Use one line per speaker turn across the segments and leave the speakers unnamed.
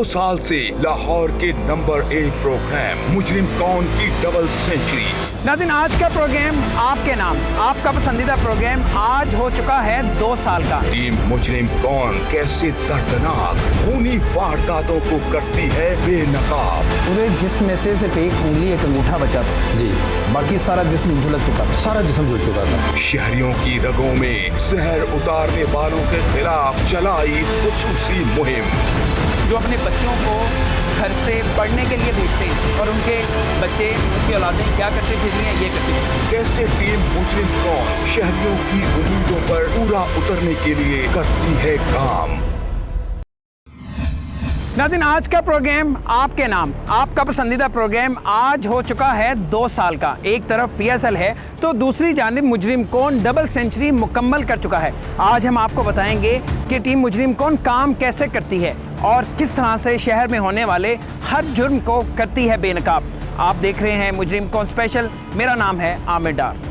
2 साल से लाहौर के नंबर 1 प्रोग्राम मुजरिम कौन की डबल सेंचुरी।
नाज़रीन, आज का प्रोग्राम आपके नाम, आपका पसंदीदा प्रोग्राम आज हो चुका है 2 साल का।
टीम मुजरिम कौन कैसे दर्दनाक खूनी वारदातों को करती है बेनकाब।
पूरे जिस्म में से सिर्फ एक उंगली एक अंगूठा बचा था जी, बाकी सारा जिस्म झुलस चुका था, सारा जिस्म झुल चुका था।
शहरियों की रगों में जहर उतारने वालों के खिलाफ चलाई खुसूसी मुहिम।
जो अपने बच्चों को घर से पढ़ने के लिए भेजते हैं और उनके बच्चे, उनकी औलादें क्या करते फिरती हैं, ये करते हैं।
कैसे टीम मुजरिम कौन शहरियों की उम्मीदों पर पूरा उतरने के लिए करती है काम।
नाज़रीन, आज का प्रोग्राम आपके नाम, आपका पसंदीदा प्रोग्राम आज हो चुका है 2 साल का। एक तरफ PSL है तो दूसरी जानिब मुजरिम कौन डबल सेंचुरी मुकम्मल कर चुका है। आज हम आपको बताएंगे कि टीम मुजरिम कौन काम कैसे करती है और किस तरह से शहर में होने वाले हर जुर्म को करती है बेनकाब। आप देख रहे हैं मुजरिम कौन स्पेशल। मेरा नाम है आमिर डार।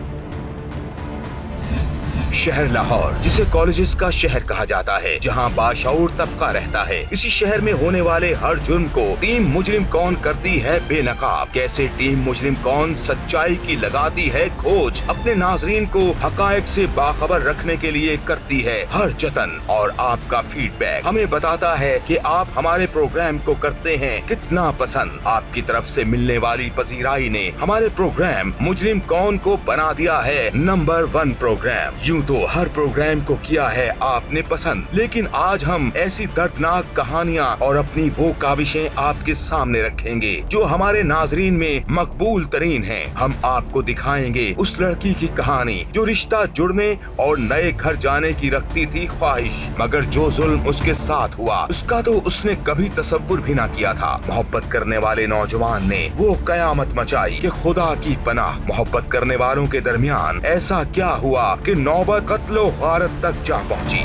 शहर लाहौर, जिसे कॉलेजेस का शहर कहा जाता है, जहां बाशऊर तबका रहता है, इसी शहर में होने वाले हर जुर्म को टीम मुजरिम कौन करती है बेनकाब। कैसे टीम मुजरिम कौन सच्चाई की लगाती है खोज, अपने नाजरीन को हकायक से बाखबर रखने के लिए करती है हर जतन, और आपका फीडबैक हमें बताता है कि आप हमारे प्रोग्राम को करते हैं कितना पसंद। आपकी तरफ से मिलने वाली पजीराई ने हमारे प्रोग्राम मुजरिम कौन को बना दिया है नंबर 1 प्रोग्राम। यूं तो हर प्रोग्राम को किया है आपने पसंद, लेकिन आज हम ऐसी दर्दनाक कहानियां और अपनी वो काविशें आपके सामने रखेंगे जो हमारे नाजरीन में मकबूल तरीन हैं। हम आपको दिखाएंगे उस लड़की की कहानी जो रिश्ता जुड़ने और नए घर जाने की रखती थी ख्वाहिश, मगर जो जुल्म उसके साथ हुआ उसका तो उसने कभी तसव्वुर भी ना किया था। मोहब्बत करने वाले नौजवान ने वो कयामत मचाई कि खुदा की पनाह। मोहब्बत करने वालों के दरमियान ऐसा क्या हुआ कि नौबत कत्लो गारत तक जा पहुंची।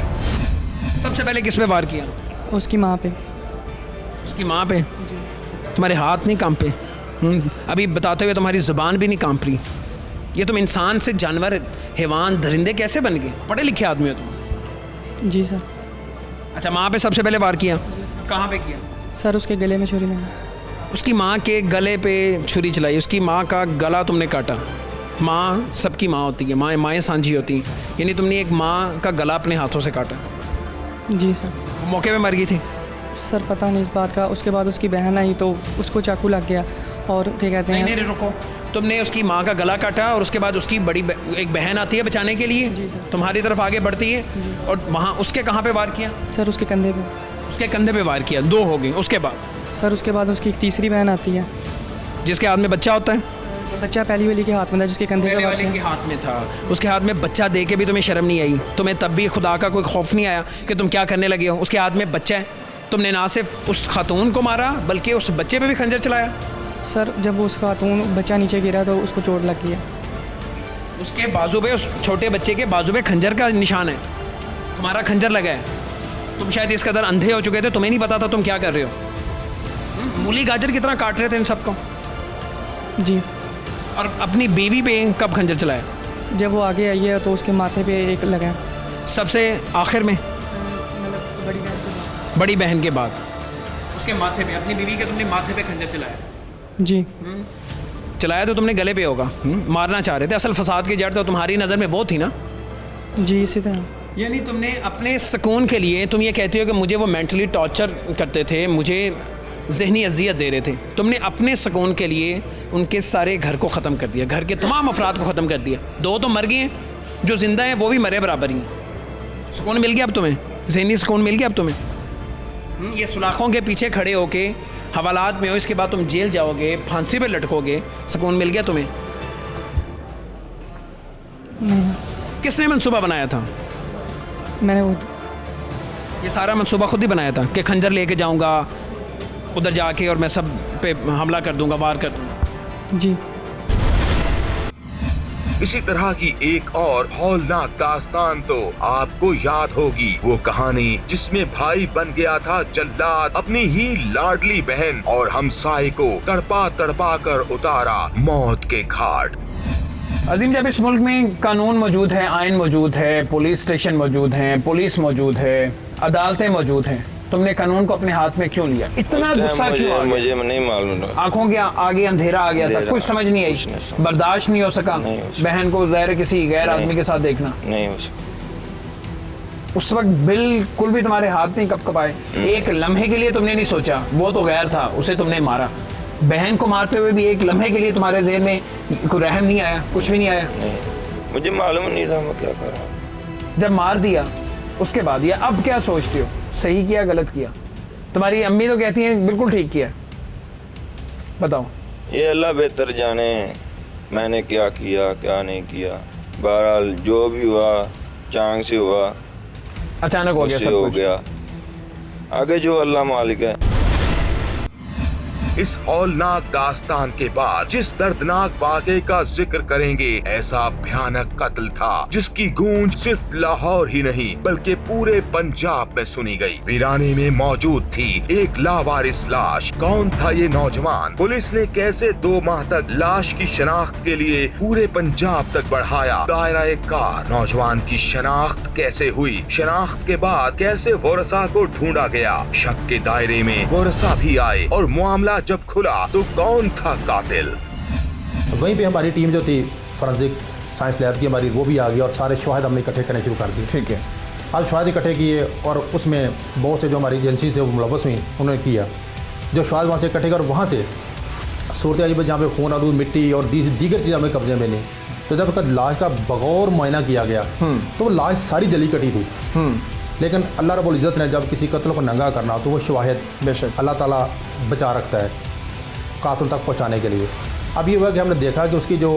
सबसे पहले किस पे वार किया?
उसकी माँ पे।
उसकी माँ पे? तुम्हारे हाथ नहीं कांपे? अभी बताते हुए तुम्हारी जुबान भी नहीं कांप रही। ये तुम इंसान से जानवर, हैवान, दरिंदे कैसे बन गए? पढ़े लिखे आदमी हो तुम।
जी सर।
अच्छा, माँ पे सबसे पहले वार किया? कहाँ पे किया?
सर उसके गले में छुरी लगी।
उसकी माँ के गले पे छुरी चलाई, उसकी माँ का गला तुमने काटा। माँ सबकी माँ होती है, माएँ सांझी होती हैं, यानी तुमने एक माँ का गला अपने हाथों से काटा।
जी सर।
वो मौके पे मर गई थी?
सर पता नहीं इस बात का। उसके बाद उसकी बहन आई तो उसको चाकू लग गया और क्या कहते हैं।
नहीं रुको, तुमने उसकी माँ का गला काटा और उसके बाद उसकी बड़ी एक बहन आती है बचाने के लिए, तुम्हारी तरफ आगे बढ़ती है और वहाँ उसके कहाँ पे वार किया?
सर उसके कंधे पे।
उसके कंधे पे वार किया। 2 हो गई। उसके बाद?
सर उसके बाद उसकी एक तीसरी बहन आती है
जिसके हाथ में बच्चा होता है।
बच्चा पहली वाली के हाथ में था, जिसके कंधे पे वार
वाले के
किया।
हाथ में था। उसके हाथ में बच्चा दे के भी तुम्हें शर्म नहीं आई? तुम्हें तब भी खुदा का कोई खौफ नहीं आया कि तुम क्या करने लगे हो? उसके हाथ में बच्चा है, तुमने ना सिर्फ उस खातून को मारा बल्कि उस बच्चे पे भी खंजर चलाया।
सर जब उस खातून बच्चा नीचे गिरा तो उसको चोट लग गई है।
उसके बाजू पे, उस छोटे बच्चे के बाजू पे खंजर का निशान है, तुम्हारा खंजर लगा है। तुम शायद इस कदर अंधे हो चुके थे, तुम्हें नहीं पता था तुम क्या कर रहे हो। मूली गाजर की तरह काट रहे थे इन सबको।
जी।
और अपनी बीवी पे कब खंजर चलाया?
जब वो आगे आई है तो उसके माथे पे एक लगा।
सबसे आखिर में?
बड़ी बहन के बाद।
बड़ी बहन के बाद उसके माथे पे, अपनी बीवी के तुमने माथे पे खंजर चलाया?
जी।
चलाया तो तुमने गले पे होगा। मारना चाह रहे थे। असल फसाद की जड़ तो तुम्हारी नज़र में वो थी ना।
जी इसी तरह।
यानी तुमने अपने सुकून के लिए, तुम ये कहती हो कि मुझे वो मेंटली टॉर्चर करते थे, मुझे जहनी अजियत दे रहे थे, तुमने अपने सुकून के लिए उनके सारे घर को ख़त्म कर दिया, घर के तमाम अफराद को ख़त्म कर दिया। 2 तो मर गए हैं, जो ज़िंदा हैं वो भी मरे बराबर ही हैं। सुकून मिल गया अब तुम्हें? जहनी सुकून मिल गया अब तुम्हें? ये सुलाखों के पीछे खड़े होके हवालात में हो, इसके बाद तुम जेल जाओगे, फांसी पे लटकोगे, सुकून मिल गया तुम्हें? किसने मंसूबा बनाया था?
मैंने वो
ये सारा मंसूबा खुद ही बनाया था कि खंजर लेके जाऊंगा उधर जाके और मैं सब पे हमला कर दूंगा, वार कर दूंगा।
जी।
इसी तरह की एक और हौलनाक दास्तान तो आपको याद होगी, वो कहानी जिसमें भाई बन गया था जल्लाद, अपनी ही लाडली बहन और हमसाये को तड़पा तड़पा कर उतारा मौत के घाट।
अजीम, जब इस मुल्क में कानून मौजूद है, आइन मौजूद है, पुलिस स्टेशन मौजूद हैं, पुलिस मौजूद है, अदालतें मौजूद हैं, तुमने कानून को अपने हाथ में क्यों लिया? इतना गुस्सा क्यों आ गया?
मुझे नहीं मालूम।
आंखों के आगे अंधेरा आ गया था, कुछ समझ नहीं आई, बर्दाश्त नहीं हो सका बहन को ज़ाहिर किसी गैर आदमी के साथ देखना।
नहीं हो सकता।
उस वक्त बिल्कुल भी तुम्हारे हाथ नहीं कपकपाए, एक लम्हे के लिए तुमने नहीं सोचा वो तो गैर था, उसे तुमने मारा। बहन को मारते हुए भी एक लम्हे के लिए तुम्हारे ज़हन में कोई रहम नहीं आया, कुछ भी नहीं आया?
नहीं, मुझे मालूम नहीं था मैं क्या कर रहा हूँ।
जब मार दिया उसके बाद या अब क्या सोचती हो, सही किया गलत किया? तुम्हारी अम्मी तो कहती हैं बिल्कुल ठीक किया, बताओ।
ये अल्लाह बेहतर जाने मैंने क्या किया क्या नहीं किया। बहरहाल जो भी हुआ चांग से हुआ,
अचानक हो गया,
उससे
सब
हो
कुछ।
गया। आगे जो अल्लाह मालिक है।
इस हौलनाक दास्तान के बाद जिस दर्दनाक वाक़े का जिक्र करेंगे, ऐसा भयानक कत्ल था जिसकी गूंज सिर्फ लाहौर ही नहीं बल्कि पूरे पंजाब में सुनी गई। वीराने में मौजूद थी एक लावारिस लाश। कौन था ये नौजवान? पुलिस ने कैसे 2 माह तक लाश की शनाख्त के लिए पूरे पंजाब तक बढ़ाया दायरा-ए-कार? नौजवान की शनाख्त कैसे हुई? शनाख्त के बाद कैसे वरसा को ढूंढा गया? शक के दायरे में वरसा भी आए और मामला जब खुला तो कौन था कातिल?
वहीं पे हमारी टीम जो थी फॉरेंसिक साइंस लैब की हमारी, वो भी आ गई और सारे शवाहिद हमने इकट्ठे करने शुरू कर दिए।
ठीक है।
अब शवाहिद इकट्ठे किए और उसमें बहुत से जो हमारी एजेंसी से वो मुलव्वस हुई उन्होंने किया। जो शवाहिद वहाँ से इकट्ठे कर वहाँ से सूरत अजीब जहाँ पे खून आलूद मिट्टी और दीगर चीज़ें हमें कब्जे में ली। तो जब लाश का बगौर मुआयना किया गया तो वो लाश सारी जली कटी थी। लेकिन अल्लाह रब्बुल इज़्ज़त ने जब किसी कत्ल को नंगा करना तो वो शवाहिद बेशक अल्लाह ताला बचा रखता है कातिल तक पहुंचाने के लिए। अब ये हुआ कि हमने देखा कि उसकी जो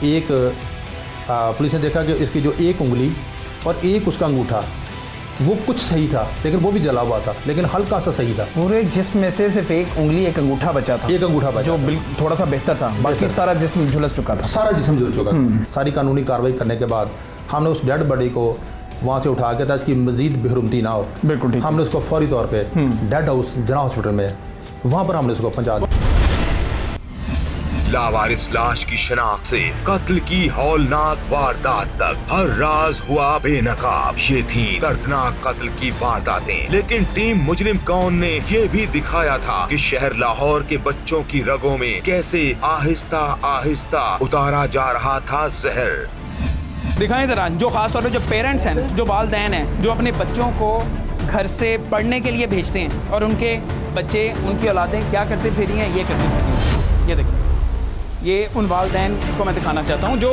एक पुलिस ने देखा कि इसकी जो एक उंगली और एक उसका अंगूठा वो कुछ सही था, लेकिन वो भी जला हुआ था, लेकिन हल्का सा सही था।
पूरे जिस्म में से सिर्फ एक उंगली एक अंगूठा बचा था।
एक अंगूठा बचा
जो
था।
थोड़ा सा बेहतर था, बाकी सारा जिस्म झुलस चुका था।
सारा जिस्म झुल चुका था। सारी कानूनी कार्रवाई करने के बाद हमने उस डेड बॉडी को वहाँ से उठा के था इसकी मजीद बेहरुमती ना हो।
बिल्कुल ठीक।
हमने उसको फौरी तौर पे डेड हाउस जना हॉस्पिटल में वहाँ पर हमने उसको पहुँचा दिया।
लावारिस लाश की शनाख्त से कत्ल की हौलनाक वारदात तक हर राज हुआ बेनकाब। ये थी दर्दनाक कत्ल की वारदातें, लेकिन टीम मुजरिम कौन ने ये भी दिखाया था कि शहर लाहौर के बच्चों की रगों में कैसे आहिस्ता आहिस्ता उतारा जा रहा था जहर।
दिखाएं जरा, जो खास तौर पे जो पेरेंट्स हैं, जो वालिदैन हैं, जो अपने बच्चों को घर से पढ़ने के लिए भेजते हैं और उनके बच्चे, उनकी औलादें क्या करते फिर हैं, ये करते फिर हैं। ये देखिए, ये उन वालिदैन को मैं दिखाना चाहता हूँ जो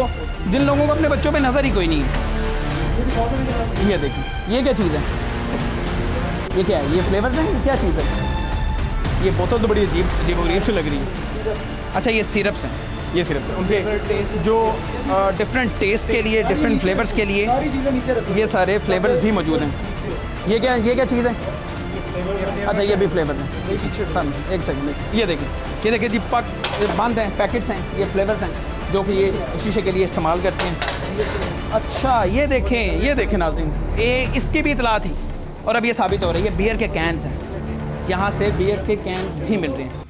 जिन लोगों को अपने बच्चों पे नज़र ही कोई नहीं है। ये देखिए, ये क्या चीज़ है? ये क्या है? ये फ्लेवर्स हैं? क्या चीज़ है? ये बोतल तो बड़ी अजीब सी लग रही है। अच्छा, ये सिरप्स हैं, ये सिरप्स हैं। उनके जो डिफरेंट टेस्ट के लिए, डिफरेंट फ्लेवर्स के लिए ये सारे फ्लेवर्स भी मौजूद हैं। ये क्या चीज़ है? अच्छा, ये भी फ्लेवर है। एक सेकंड, ये देखिए जी, बंद हैं, पैकेट्स हैं, ये फ्लेवर्स हैं जो कि ये शीशे के लिए इस्तेमाल करते हैं। अच्छा, ये देखें नाज़रीन, इसकी भी इतला थी और अब ये साबित हो रही है। बियर के कैंस हैं, यहाँ से बियर के कैंस भी मिल रहे हैं।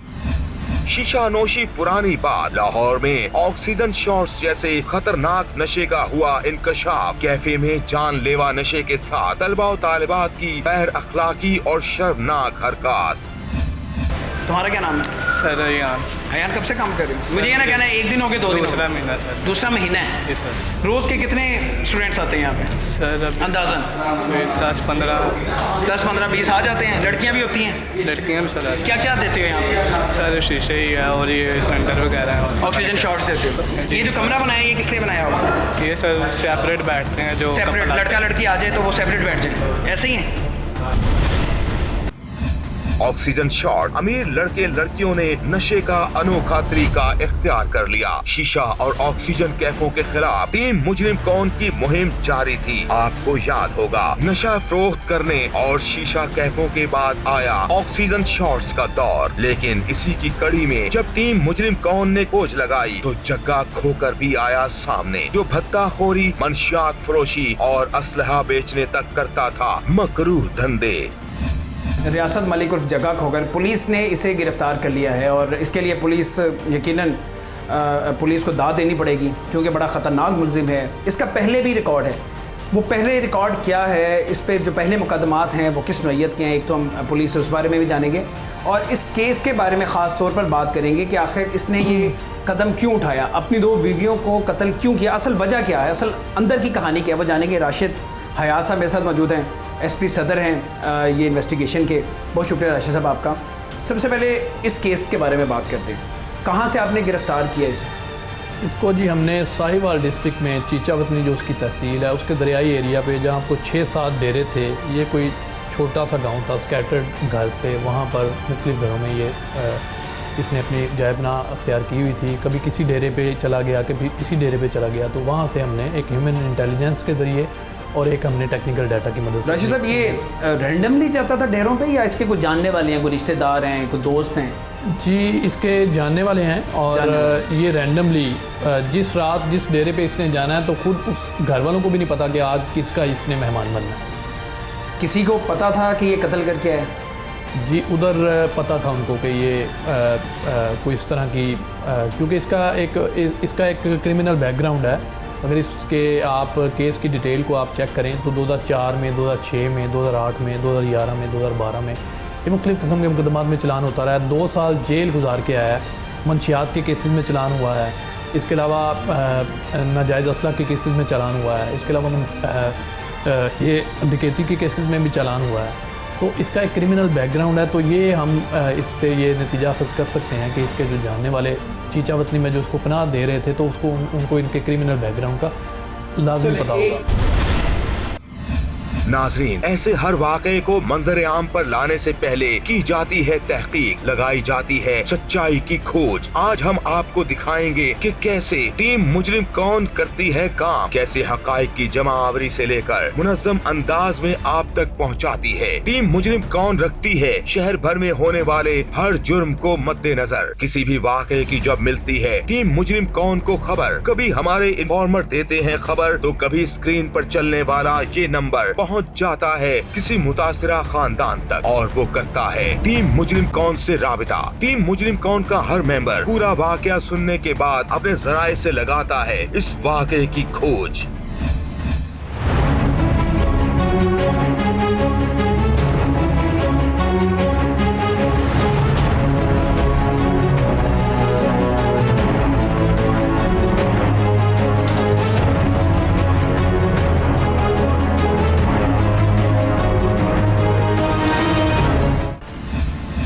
शीशा नोशी पुरानी बात। लाहौर में ऑक्सीजन शॉट्स जैसे खतरनाक नशे का हुआ इंकशाफ। कैफे में जानलेवा नशे के साथ तलबा और तालिबात की गैर अखलाकी और शर्मनाक हरकत।
तुम्हारा क्या नाम है?
सर
अयान कब से काम कर रहे हो? मुझे ये ना कहना है 1 दिन हो गए, 2 दिन?
दूसरा महीना सर।
दूसरा महीना है।
जी सर।
रोज के कितने स्टूडेंट्स आते हैं यहाँ पे
सर
अंदाजन?
10-15
20 आ जाते हैं। लड़कियाँ भी होती हैं?
लड़कियाँ भी सर आती
क्या क्या देते हो यहाँ पे?
हैं। सर शीशे ही है और ये सिलेंडर वगैरह है।
ऑक्सीजन शॉट्स देते हो? ये जो कमरा बनाया है ये किस लिए बनाया होगा?
ये सर सेपरेट बैठते हैं जो
सेपरेट,
couple
लड़का लड़की आ जाए तो वो सेपरेट बैठ जाए, ऐसे ही है?
Oxygen shot. अमीर लड़के लड़कियों ने नशे का अनोखा तरीका इख्तियार कर लिया। शीशा और ऑक्सीजन कैफों के खिलाफ टीम मुजरिम कौन की मुहिम जारी थी। आपको याद होगा, नशा फरोख्त करने और शीशा कैफों के बाद आया ऑक्सीजन शॉट्स का दौर। लेकिन इसी की कड़ी में जब टीम मुजरिम कौन ने खोज लगाई तो जग्गा खोकर भी आया सामने, जो भत्ताखोरी, मंशियात फरोशी और असलहा बेचने तक करता था मकरूह धंधे।
रियासत मलिक उर्फ जगह खोकर पुलिस ने इसे गिरफ्तार कर लिया है और इसके लिए पुलिस यकीनन पुलिस को दाद देनी पड़ेगी क्योंकि बड़ा ख़तरनाक मुलजिम है। इसका पहले भी रिकॉर्ड है वो पहले रिकॉर्ड क्या है, इस पे जो पहले मुकदमात हैं वो किस नौइयत के हैं, एक तो हम पुलिस से उस बारे में भी जानेंगे और इस केस के बारे में ख़ास तौर पर बात करेंगे कि आखिर इसने ये कदम क्यों उठाया, अपनी 2 बीवियों को कत्ल क्यों किया, असल वजह क्या है, असल अंदर की कहानी क्या है, वो जानेंगे। राशिद हयात साहब मेरे साथ मौजूद हैं, SP सदर हैं ये इन्वेस्टिगेशन के। बहुत शुक्रिया राशिद साहब आपका। सबसे पहले इस केस के बारे में बात करते हैं, कहाँ से आपने गिरफ़्तार किया इसे?
इसको जी हमने साहिवाल डिस्ट्रिक्ट में चीचावतनी जो उसकी तहसील है उसके दरियाई एरिया पे जहाँ आपको 6-7 डेरे थे, ये कोई छोटा सा गांव था, स्कैटर्ड घर थे, वहाँ पर मुख्तलिफ़ घरों में ये इसने अपनी जायबनाह अख्तियार की हुई थी। कभी किसी डेरे पे चला गया, कभी किसी डेरे पे चला गया, तो वहाँ से हमने एक ह्यूमन इंटेलिजेंस के ज़रिए और एक हमने टेक्निकल डाटा की मदद से।
राशिद साहब ये रैंडमली जाता था डेरों पे या इसके कुछ जानने वाले हैं, कोई रिश्तेदार हैं, कोई दोस्त हैं?
जी इसके जानने वाले हैं और ये रैंडमली जिस रात जिस डेरे पे इसने जाना है तो ख़ुद उस घर वालों को भी नहीं पता कि आज किसका इसने मेहमान बनना है।
किसी को पता था कि ये कत्ल करके आए?
जी उधर पता था उनको कि ये कोई इस तरह की क्योंकि इसका एक क्रिमिनल बैकग्राउंड है। अगर इसके आप केस की डिटेल को आप चेक करें तो 2004 में, 2006 में, 2008 में, 2011 में, 2012 में ये मुख्तलिफ़ किस्म के मुकदमात में चलान होता रहा है। 2 साल जेल गुजार के आया है। मंशियात के केसेस में चलान हुआ है, इसके अलावा नाजायज़ असला के केसेस में चलान हुआ है, इसके अलावा ये डकैती के केसेस में भी चलान हुआ है। तो इसका एक क्रिमिनल बैकग्राउंड है। तो ये हम इससे ये नतीजा अखज़ कर सकते हैं कि इसके जो जानने वाले चीचावतनी में जो उसको पनाह दे रहे थे तो उसको उनको इनके क्रिमिनल बैकग्राउंड का लाज़मी पता होगा।
नाजरीन, ऐसे हर वाक़े को मंजर आम पर लाने से पहले की जाती है तहकीक, लगाई जाती है सच्चाई की खोज। आज हम आपको दिखाएंगे कि कैसे टीम मुजरिम कौन करती है काम, कैसे हकाइक की जमा आवरी से लेकर मुनज़्ज़म अंदाज में आप तक पहुंचाती है। टीम मुजरिम कौन रखती है शहर भर में होने वाले हर जुर्म को मद्देनजर। किसी भी वाक़े की जब मिलती है टीम मुजरिम कौन को खबर, कभी हमारे इन्फॉर्मर देते हैं खबर तो कभी स्क्रीन पर चलने वाला ये नंबर पहुंच जाता है किसी मुतासिरा खानदान तक और वो करता है टीम मुजरिम कौन से राबिता। टीम मुजरिम कौन का हर मेंबर पूरा वाकया सुनने के बाद अपने जराए से लगाता है इस वाकये की खोज।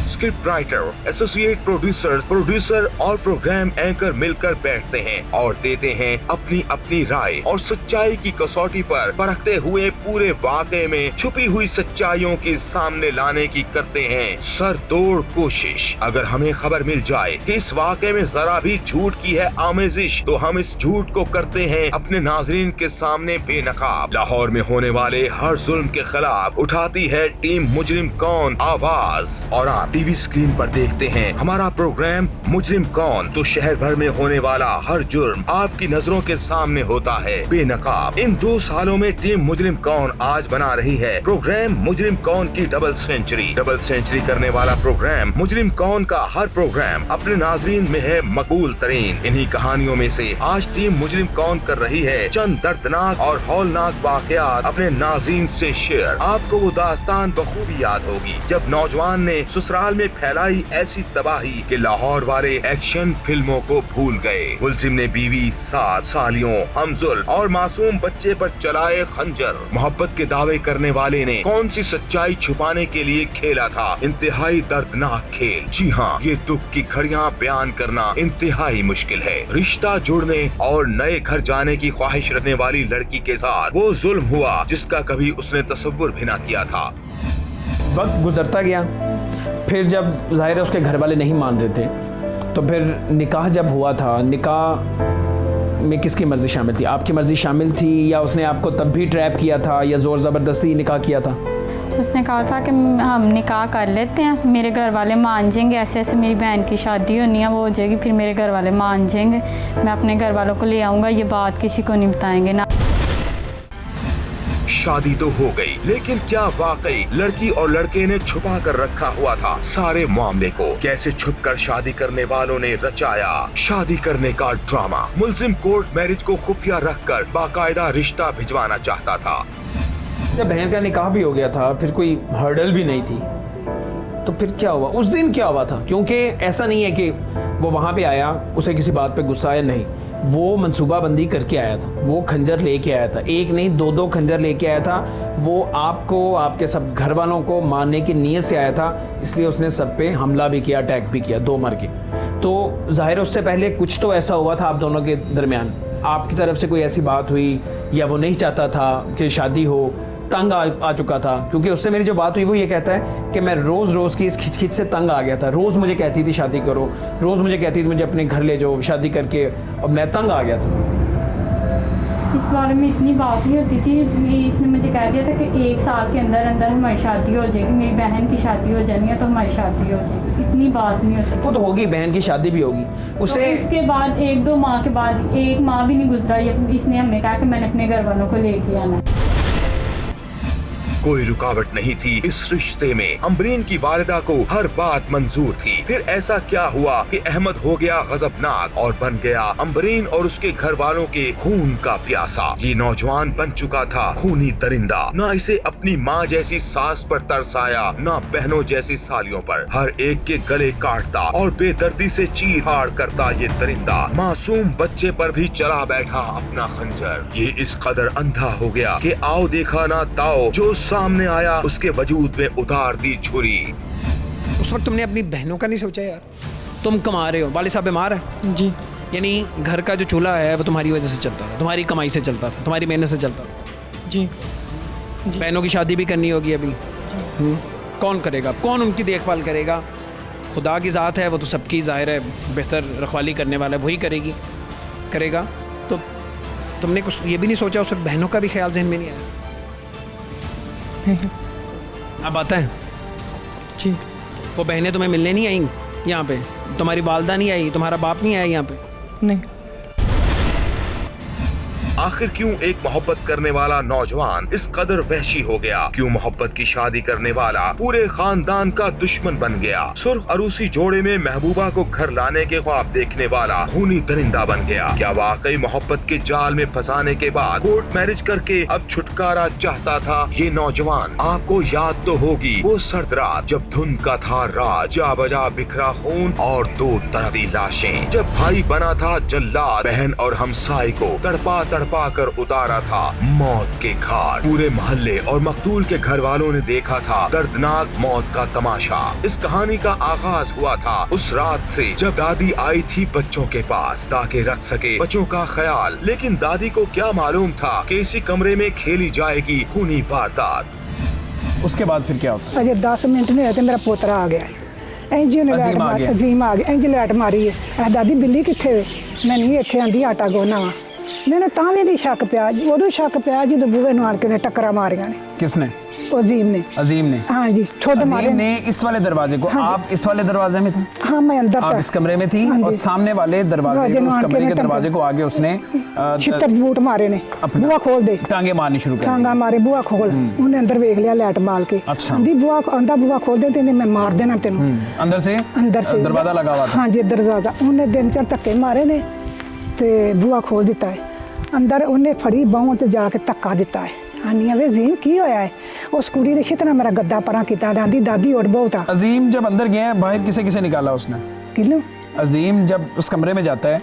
स्क्रिप्ट राइटर, एसोसिएट प्रोड्यूसर और प्रोग्राम एंकर मिलकर बैठते हैं और देते हैं अपनी अपनी राय और सच्चाई की कसौटी पर परखते हुए पूरे वाक़े में छुपी हुई सच्चाइयों के सामने लाने की करते हैं सरतोड़ कोशिश। अगर हमें खबर मिल जाए कि इस वाक़े में जरा भी झूठ की है आमेजिश तो हम इस झूठ को करते हैं अपने नाजरीन के सामने बेनकाब। लाहौर में होने वाले हर जुल्म के खिलाफ उठाती है टीम मुजरिम कौन आवाज और आप टीवी स्क्रीन पर देखते हैं हमारा प्रोग्राम मुजरिम कौन तो शहर भर में होने वाला हर जुर्म आपकी नजरों के सामने होता है बेनकाब। इन 2 सालों में टीम मुजरिम कौन आज बना रही है प्रोग्राम मुजरिम कौन की डबल सेंचुरी करने वाला प्रोग्राम मुजरिम कौन का हर प्रोग्राम अपने नाजरीन में है मकबूल तरीन। इन्हीं कहानियों में से आज टीम मुजरिम कौन कर रही है चंद दर्दनाक और हौलनाक वाकयात अपने नाजरीन से शेयर। आपको वो दास्तान बखूबी याद होगी जब नौजवान ने ससुराल में फैलाई ऐसी तबाही कि लाहौर वाले एक्शन फिल्मों को भूल गए। मुलजिम ने बीवी, सास, सालियों, हमजुल और मासूम बच्चे पर चलाए खंजर। मोहब्बत के दावे करने वाले ने कौन सी सच्चाई छुपाने के लिए खेला था इंतहाई दर्दनाक खेल। जी हाँ, ये दुख की घड़ियां बयान करना इंतहाई मुश्किल है। रिश्ता जुड़ने और नए घर जाने की ख्वाहिश रखने वाली लड़की के साथ वो जुल्म हुआ जिसका कभी उसने तसव्वुर भी न किया था।
वक्त गुजरता गया, फिर जब ज़ाहिर है उसके घर वाले नहीं मान रहे थे तो फिर निकाह जब हुआ था, निकाह में किसकी मर्ज़ी शामिल थी? आपकी मर्ज़ी शामिल थी या उसने आपको तब भी ट्रैप किया था या ज़ोर ज़बरदस्ती निकाह किया था?
उसने कहा था कि हम निकाह कर लेते हैं, मेरे घर वाले मान जाएंगे, ऐसे ऐसे मेरी बहन की शादी होनी है वो हो जाएगी, फिर मेरे घर वाले मान जाएंगे, मैं अपने घर वालों को ले आऊँगा, ये बात किसी को नहीं बताएंगे ना।
शादी तो हो गई, लेकिन क्या वाकई लड़की और लड़के ने छुपा कर रखा हुआ था सारे मामले को? कैसे छुपकर शादी करने वालों ने रचाया शादी करने का ड्रामा? मुल्जिम कोर्ट मैरिज को खुफिया रखकर बाकायदा रिश्ता भिजवाना चाहता था।
जब बहन का निकाह भी हो गया था, फिर कोई हर्डल भी नहीं थी, तो फिर क्या हुआ? उस दिन क्या हुआ था? क्योंकि ऐसा नहीं है कि वो वहाँ पे आया, उसे किसी बात पे गुस्सा आया, नहीं, वो मंसूबाबंदी करके आया था, वो खंजर लेके आया था, एक नहीं दो खंजर लेके आया था। वो आपको, आपके सब घर वालों को मारने की नीयत से आया था, इसलिए उसने सब पे हमला भी किया, अटैक भी किया, 2 मर के। तो जाहिर उससे पहले कुछ तो ऐसा हुआ था आप दोनों के दरमियान, आपकी तरफ से कोई ऐसी बात हुई, या वो नहीं चाहता था कि शादी हो, तंग आ चुका था? क्योंकि उससे मेरी जो बात हुई वो ये कहता है कि मैं रोज़ की इस खिच से तंग आ गया था, रोज़ मुझे कहती थी शादी करो, रोज़ मुझे कहती थी मुझे अपने घर ले जाओ शादी करके, और मैं तंग आ गया था।
इस बारे में इतनी बात नहीं होती थी, इसने मुझे कह दिया था कि 1 साल के अंदर अंदर हमारी शादी हो जाएगी, मेरी बहन की शादी हो जानी है तो हमारी शादी हो जाएगी। इतनी बात नहीं होती।
वो तो होगी, बहन की शादी भी होगी उससे।
तो उसके बाद 1-2 माह के बाद, 1 माह भी नहीं गुजरा, इसने हमें कहा कि मैंने अपने घर वालों को लेके आना।
कोई रुकावट नहीं थी इस रिश्ते में। अम्बरीन की वालिदा को हर बात मंजूर थी। फिर ऐसा क्या हुआ कि अहमद हो गया गजबनाक और बन गया अम्बरीन और उसके घर वालों के खून का प्यासा। ये नौजवान बन चुका था खूनी दरिंदा। ना इसे अपनी माँ जैसी सास पर तरस आया, ना बहनों जैसी सालियों पर। हर एक के गले काटता और बेदर्दी से चीर फाड़ करता ये दरिंदा। मासूम बच्चे पर भी चला बैठा अपना खंजर। ये इस कदर अंधा हो गया कि आओ देखा ना ताओ, जो सामने आया उसके वजूद में उतार दी छुरी।
उस वक्त तुमने अपनी बहनों का नहीं सोचा यार? तुम कमा रहे हो, वाले साहब बीमार है
जी,
यानी घर का जो चूल्हा है वो तुम्हारी वजह से चलता था, तुम्हारी कमाई से चलता था, तुम्हारी मेहनत से चलता था।
जी,
बहनों की शादी भी करनी होगी अभी। कौन करेगा? कौन उनकी देखभाल करेगा? खुदा की ज़ात है, वो तो सबकी ज़ाहिर है बेहतर रखवाली करने वाला है, वही करेगा। तो तुमने कुछ ये भी नहीं सोचा, उस वक्त बहनों का भी ख्याल जहन में नहीं आया? अब आता है
जी।
वो बहनें तुम्हें मिलने नहीं आई यहाँ पे? तुम्हारी वालदा नहीं आई, तुम्हारा बाप नहीं आया यहाँ पे?
नहीं।
आखिर क्यों एक मोहब्बत करने वाला नौजवान इस कदर वहशी हो गया? क्यों मोहब्बत की शादी करने वाला पूरे खानदान का दुश्मन बन गया? सुर्ख अरूसी जोड़े में महबूबा को घर लाने के ख्वाब देखने वाला खूनी दरिंदा बन गया। क्या वाकई मोहब्बत के जाल में फंसाने के बाद कोर्ट मैरिज करके अब छुटकारा चाहता था ये नौजवान? आपको याद तो होगी वो सर्द रात जब धुंध का था रात, जा बजा बिखरा खून और 2 दर्दी लाशें, जब भाई बना था जल्लाद, बहन और हमसाई को तड़पा कर उतारा था मौत के घाट। पूरे मोहल्ले और मकतूल के घर वालों ने देखा था दर्दनाक मौत का तमाशा। इस कहानी का आगाज हुआ था उस रात से जब दादी आई थी बच्चों के पास ताकि रख सके बच्चों का ख्याल। लेकिन दादी को क्या मालूम था कि इसी कमरे में खेली जाएगी खूनी वारदात।
उसके बाद फिर क्या होता?
अजे 10 मिनट नहीं होते मेरा पोतरा आ गया। इंज ने लाइट मारी, अजीम आ गया, इंज लाइट मारी है। दादी बिल्ली किथे वे? मैं नहीं इत्थे आंदी आटा गोना वा। मैंने तां भी नहीं शक पिया, उदों शक पिया जो बूहे नू आण के टक्करा मारिया ने।
किसने?
अजीम ने। हाँ जी, छोड़ मारे
ने इस वाले दरवाजे को। हाँ, आप इस वाले दरवाजे में थे?
हाँ, मैं अंदर
आप इस कमरे में थी। हाँ, और सामने वाले दरवाजे को, उस कमरे के दरवाजे को आगे उसने
छितर बूट मारे ने। बुआ खोल दे,
टांगे मारनी शुरू कर दी।
टांगा मारे, बुआ खोल। उन्हें अंदर देख लिया लाइट बाल के।
अच्छा।
बुआ खोल दे, तेने मैं मार देना तेनू।
अंदर से दरवाजा लगा हुआ था?
हाँ जी, दरवाजा। उन्हें दिन चढ़ धक्के मारे ने ते बुआ खोल दिता है। अंदर उन्हें फड़ी बाहों ते जाके धक्का दिता है। आनी वे अजीम की होया है? उस कुड़ी ने इतना मेरा गद्दा परा किया। दादी उड़ बहुत आ।
अजीम जब अंदर गया बाहर किसे निकाला उसने?
किलो
अजीम जब उस कमरे में जाता है,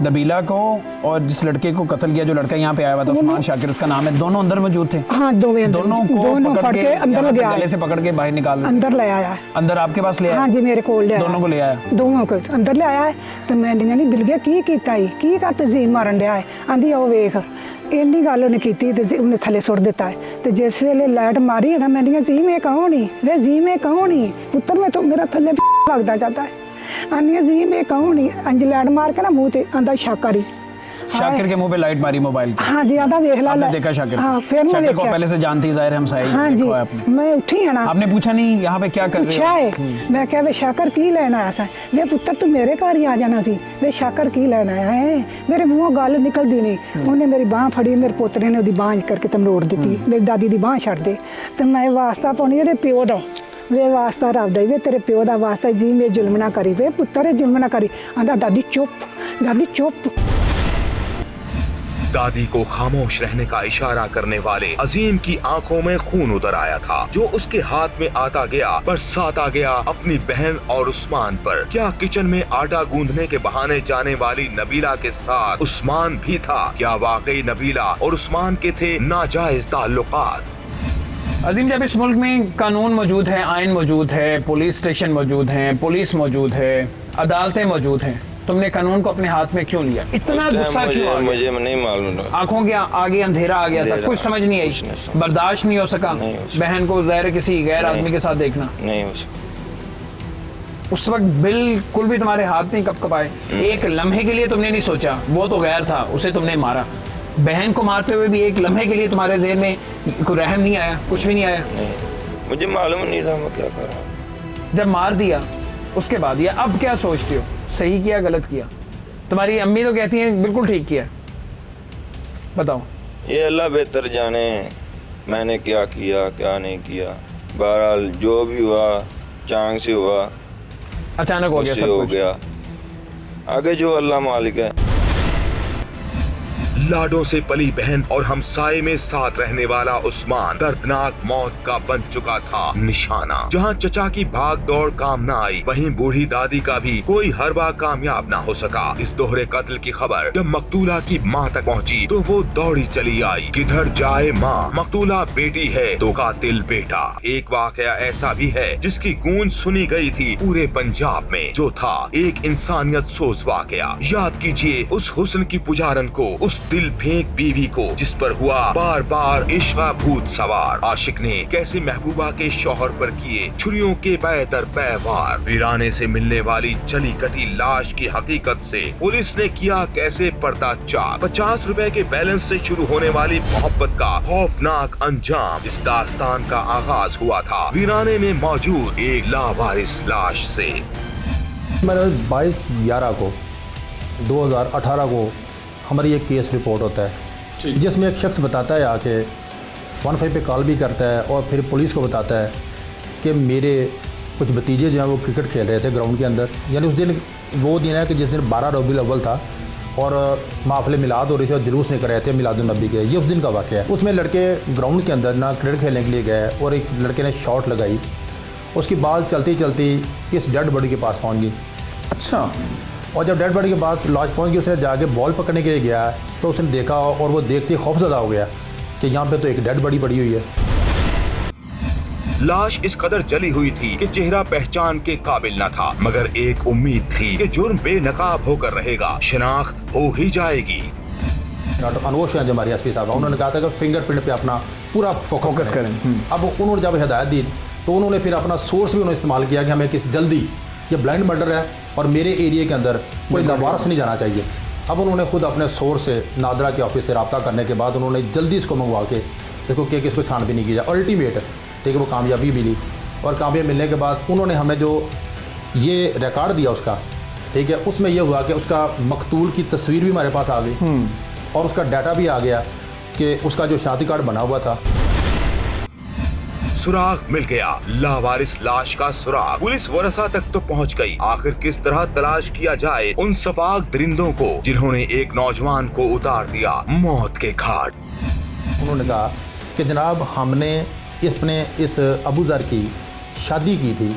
नबीला को और जिस लड़के को कत्ल किया, जो लड़का यहाँ पे आया हुआ था उस्मान शाकिर उसका नाम है, दोनों अंदर मौजूद थे?
हाँ, दोनों को पकड़ के अंदर ले आया,
गले से पकड़ के बाहर निकाल
अंदर ले आया।
अंदर आपके पास ले आया?
हाँ जी, मेरे को ले आया।
दोनों को ले आया?
दोनों को अंदर ले आया है। तो मैं नहीं बिल गया की कीता ही की कर तजीम मारन दिया है। आंधी आओ वेख, इन्नी गल उन्हें की ते उन्हें थले सुट दिता है। तो जिस वेले लाइट मारी है ना, मैंने जी में कौन ही वे जी में कौन ही पुत्र में तो मेरा थले लगता जाता है। आनी जी में कौन ही अंज लाइट मार के ना मुँह ते आंदा शाकारी
शाकिर के मुंह पे लाइट मारी मोबाइल की।
हाँ ज्यादा देख ला।
आपने देखा शाकिर को?
हाँ, फिर मैं
शाकिर को
देखा।
पहले से जानती ज़ाहिर हमसाई।
हाँ जी, मैं उठी है ना।
आपने पूछा नहीं यहाँ पे क्या कर रहे
पूछा है, मैं क्या वे शाकर की लेना आया सा? वे पुत्र तू मेरे घर ही आ जाना सी, वे शाकर की लेना आया है? मेरे मुंहों गल निकलती नहीं। उन्हें मेरी बांह फड़ी, मेरे पोतरे ने उसकी बांह करके तमरोड़ दी, मेरी दादी की बांह छड़ दे। तो मैं वास्ता पानी है प्यो दा, वे वास्ता रब दा, वे तेरे प्यो का वास्ता जी, मैं जुल्म ना करी, वे पुत्र जुल्म ना करी। आंदा दादी चुप, दादी चुप।
दादी को खामोश रहने का इशारा करने वाले अजीम की आंखों में खून उतर आया था, जो उसके हाथ में आता गया, बरसाता गया अपनी बहन और उस्मान पर। क्या किचन में आटा गूंदने के बहाने जाने वाली नबीला के साथ उस्मान भी था? क्या वाकई नबीला और उस्मान के थे नाजायज ताल्लुकात?
अजीम, जब इस मुल्क में कानून मौजूद है, आइन मौजूद है, पुलिस स्टेशन मौजूद है, पुलिस मौजूद है, अदालतें मौजूद हैं, तुमने कानून को अपने हाथ में क्यों लिया? इतना गुस्सा क्यों आ गया?
मुझे नहीं मालूम।
आंखों के आगे अंधेरा आ गया था, कुछ समझ नहीं आई, बर्दाश्त नहीं हो सका बहन को ज़ाहिर किसी गैर आदमी के साथ देखना।
नहीं हो सका।
उस वक्त बिल्कुल भी तुम्हारे हाथ नहीं कपकपाए? एक लम्हे के लिए तुमने नहीं सोचा वो तो गैर था, उसे तुमने मारा। बहन को मारते हुए भी एक लम्हे के लिए तुम्हारे ज़हन में कोई रहम नहीं आया? कुछ भी नहीं आया?
नहीं, मुझे मालूम नहीं था मैं क्या कर रहा हूँ।
जब मार दिया उसके बाद या अब क्या सोचते हो? सही किया, गलत किया? तुम्हारी अम्मी तो कहती हैं बिल्कुल ठीक किया, बताओ।
ये अल्लाह बेहतर जाने मैंने क्या किया क्या नहीं किया। बहरहाल जो भी हुआ चांग से हुआ,
अचानक हो गया,
उससे
सब
हो
कुछ।
गया। आगे जो अल्लाह मालिक है।
लाडों से पली बहन और हमसाये में साथ रहने वाला उस्मान दर्दनाक मौत का बन चुका था निशाना। जहां चचा की भाग दौड़ काम न आई, वहीं बूढ़ी दादी का भी कोई हरबा कामयाब न हो सका। इस दोहरे कत्ल की खबर जब मकतूला की मां तक पहुंची तो वो दौड़ी चली आई। किधर जाए मां, मकतूला बेटी है तो कातिल बेटा। एक वाकया ऐसा भी है जिसकी गूंज सुनी गई थी पूरे पंजाब में, जो था एक इंसानियत सोच वाकया। याद कीजिए उस हुस्न की पुजारन को, उस दिल फेंक बीवी को जिस पर हुआ बार बार इश्का भूत सवार। आशिक ने कैसे महबूबा के शौहर पर किए छुरियों के बै दर बै वार। वीराने से मिलने वाली जली कटी लाश की हकीकत से पुलिस ने किया कैसे पर्दा चाक। 50 रुपए के बैलेंस से शुरू होने वाली मोहब्बत का खौफनाक अंजाम। इस दास्तान का आगाज हुआ था वीराने में मौजूद एक लावारिस लाश से।
मेरा 22/11 को 2018 को हमारी एक केस रिपोर्ट होता है, जिसमें एक शख्स बताता है आके 15 पे कॉल भी करता है और फिर पुलिस को बताता है कि मेरे कुछ भतीजे जो हैं वो क्रिकेट खेल रहे थे ग्राउंड के अंदर। यानी उस दिन वो दिन है कि जिस दिन 12 रबीउल अव्वल था और माफिले मिलाद हो रही थी और जुलूस निकल रहे थे मिलादुन्नबी के। ये उस दिन का वाक़या है। उसमें लड़के ग्राउंड के अंदर ना क्रिकेट खेलने के लिए गए और एक लड़के ने शॉट लगाई, उसकी बाल चलती चलती इस डेड बॉडी के पास पहुँच गई।
अच्छा।
और जब डेड बॉडी के पास लाश पहुंच गई, उसने जाके बॉल पकड़ने के लिए गया तो उसने देखा और वो देखते ही खौफज़दा हो गया कि यहाँ पे तो एक डेड बॉडी पड़ी हुई है।
लाश इस कदर जली हुई थी कि चेहरा पहचान के काबिल न था, मगर एक उम्मीद थी कि जुर्म बेनकाब होकर रहेगा, शिनाख्त हो ही जाएगी।
डॉक्टर अनवोश हैं जो हमारे एसपी साहब, उन्होंने कहा था कि फिंगरप्रिंट पे अपना पूरा फोकस करें। अब उन्होंने जब हिदायत दी तो उन्होंने फिर अपना सोर्स भी उन्होंने इस्तेमाल किया कि हमें किस जल्दी, ये ब्लाइंड मर्डर है और मेरे एरिया के अंदर कोई लावारिस नहीं जाना चाहिए। अब उन्होंने खुद अपने सोर्स से नादरा के ऑफिस से रब्ता करने के बाद उन्होंने जल्दी इसको मंगवा के देखो कि इसको छानबीन नहीं की जाए। अल्टीमेट ठीक है वो कामयाबी मिली और कामयाबी मिलने के बाद उन्होंने हमें जो ये रिकॉर्ड दिया उसका, ठीक है, उसमें यह हुआ कि उसका मकतूल की तस्वीर भी हमारे पास आ गई और उसका डाटा भी आ गया कि उसका जो शादी कार्ड बना हुआ था।
सुराग मिल गया, लावारिस लाश का सुराग। पुलिस वरसा तक तो पहुंच गई। आखिर किस तरह तलाश किया जाए उन सफाक दरिंदों को जिन्होंने एक नौजवान को उतार दिया मौत के घाट।
उन्होंने कहा कि जनाब हमने इस अबू ज़र की शादी की थी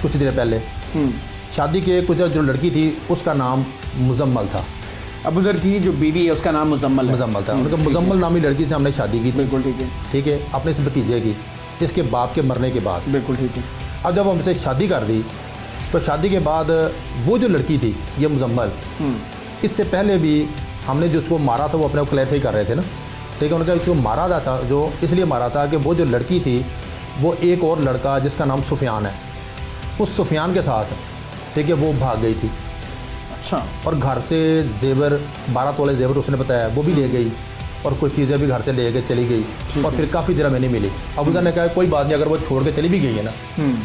कुछ दिन पहले। शादी के कुछ जो लड़की थी उसका नाम मुजम्मल था।
अबू ज़र की जो बीवी है उसका नाम मुजम्मल
था। उनका मुजम्मल नामी लड़की से हमने शादी की थी।
बिल्कुल ठीक है।
ठीक है, अपने इस भतीजे की, इसके बाप के मरने के बाद।
बिल्कुल ठीक है।
अब जब हमसे शादी कर दी तो शादी के बाद वो जो लड़की थी ये मुजम्मल, इससे पहले भी हमने जो उसको मारा था वो अपने को क्लैरिफाई कर रहे थे ना, ठीक है। उनका इसको मारा था जो इसलिए मारा था कि वो जो लड़की थी वो एक और लड़का जिसका नाम सुफियान है, उस सुफियान के साथ, ठीक है, वो भाग गई थी।
अच्छा।
और घर से जेवर 12 तोले जेवर उसने बताया वो भी ले गई, और कुछ चीज़ें भी घर से ले के चली गई, और फिर काफ़ी देर में नहीं मिली। अबूज़र ने कहा कोई बात नहीं, अगर वो छोड़ के चली भी गई है ना,